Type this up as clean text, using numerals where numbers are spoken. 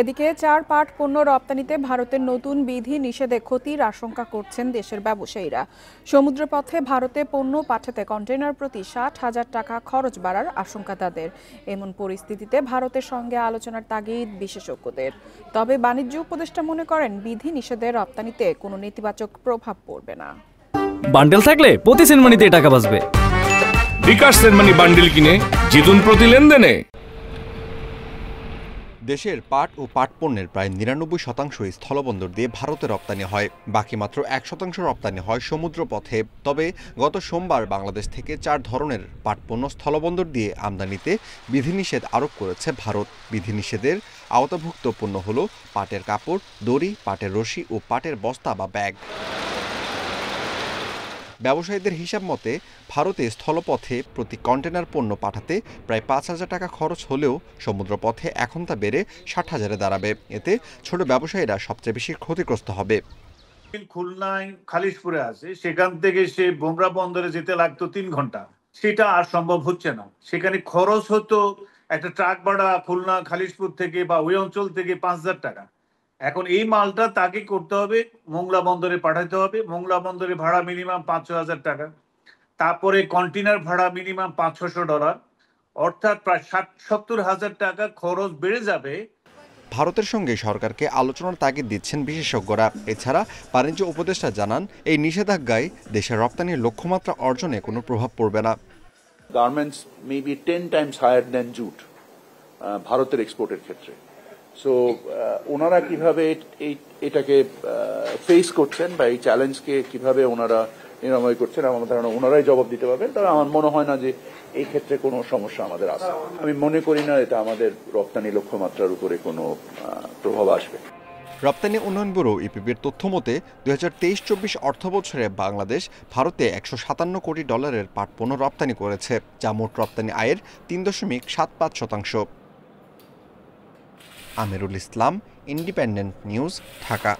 এদিকে চার পাট পণ্য রপ্তানিতে ভারতের নতুন বিধি নিষেধে ক্ষতির আশঙ্কা করছেন দেশের ব্যবসায়ীরা। সমুদ্রপথে ভারতে পণ্য পাঠাতে কন্টেইনার প্রতি ৬০,০০০ টাকা খরচ বাড়ার আশঙ্কা তাদের। এমন পরিস্থিতিতে ভারতের সঙ্গে আলোচনার তাগিদ বিশেষজ্ঞদের। তবে বাণিজ্য উপদেষ্টা মনে করেন বিধি নিষেধে রপ্তানিতে কোনো নেতিবাচক প্রভাব পড়বে না। বান্ডেল থাকলে প্রতি সেনমানিতে টাকা বাঁচবে। বিকাশ সেনমানি বান্ডেল কিনে জিতুন প্রতি লেনদেনে। দেশের পাট ও পাট পণ্যের প্রায় ৯৯% স্থলবন্দর দিয়ে ভারতে রপ্তানি হয়, বাকি মাত্র ১% রপ্তানি হয় সমুদ্র পথে। তবে গত সোমবার বাংলাদেশ থেকে ৪ ধরনের পাট পণ্য স্থলবন্দর দিয়ে আমদানিতে বিধিনিষেধ আরোপ করেছে ভারত। বিধিনিষেধের আওতাভুক্ত পণ্য হল পাটের কাপড়, দড়ি, পাটের রশি ও পাটের বস্তা বা ব্যাগ। ব্যবসায়ীদের হিসাব মতে ভারতে স্থলপথে প্রতি কন্টেনার পণ্য পাঠাতে প্রায় ৫,০০০ টাকা খরচ হলেও সমুদ্রপথে এখন তা বেড়ে ৬০,০০০-এ দাঁড়াবে। এতে ছোট ব্যবসায়ীরা সবচেয়ে বেশি ক্ষতিগ্রস্ত হবে। খুলনায় খালিশপুরে আছে, সেখান থেকে সে বোমরা বন্দরে যেতে লাগতো ৩ ঘন্টা, সেটা আর সম্ভব হচ্ছে না। সেখানে খরচ হতো একটা ট্রাক ভাড়া খুলনা খালিশপুর থেকে বা ওই অঞ্চল থেকে ৫,০০০ টাকা। এখন এই মালটা তাকে করতে হবে, মোংলা বন্দরে পাঠাতে হবে। মোংলা বন্দরে ভাড়া মিনিমাম ৫,০০০ টাকা, তারপরে কন্টেইনার ভাড়া মিনিমাম $৫০০, অর্থাৎ প্রায় ৬০-৭০,০০০ টাকা খরচ বেড়ে যাবে। ভারতের সঙ্গে সরকারকে আলোচনার তাগিদ দিচ্ছেন বিশেষজ্ঞরা। এছাড়া বাণিজ্য উপদেষ্টা জানান, এই নিষেধাজ্ঞায় দেশের রপ্তানির লক্ষ্যমাত্রা অর্জনে কোনো প্রভাব পড়বে না। Garments may be 10 times higher than jute ভারতের এক্সপোর্টের ক্ষেত্রে। সো ওনারা কিভাবে এটাকে ফেস করছেন বা এই চ্যালেঞ্জকে কিভাবে ওনারা নিরাময় করছেন, আমার ধারণা ওনারাই জবাব দিতে পারবেন। তবে আমার মনে হয় না যে এই ক্ষেত্রে কোনো সমস্যা আমাদের আছে। আমি মনে করি না এটা আমাদের রপ্তানি লক্ষ্যমাত্রার উপরে কোনো প্রভাব আসবে। রপ্তানি উন্নয়ন ব্যুরো ইপিবির তথ্য মতে ২০২৩-২৪ অর্থবছরে বাংলাদেশ ভারতে $১৫৭ কোটি পাট পণ্য রপ্তানি করেছে, যা মোট রপ্তানি আয়ের ৩.৭৫%। Amirul Islam, independent news, Dhaka.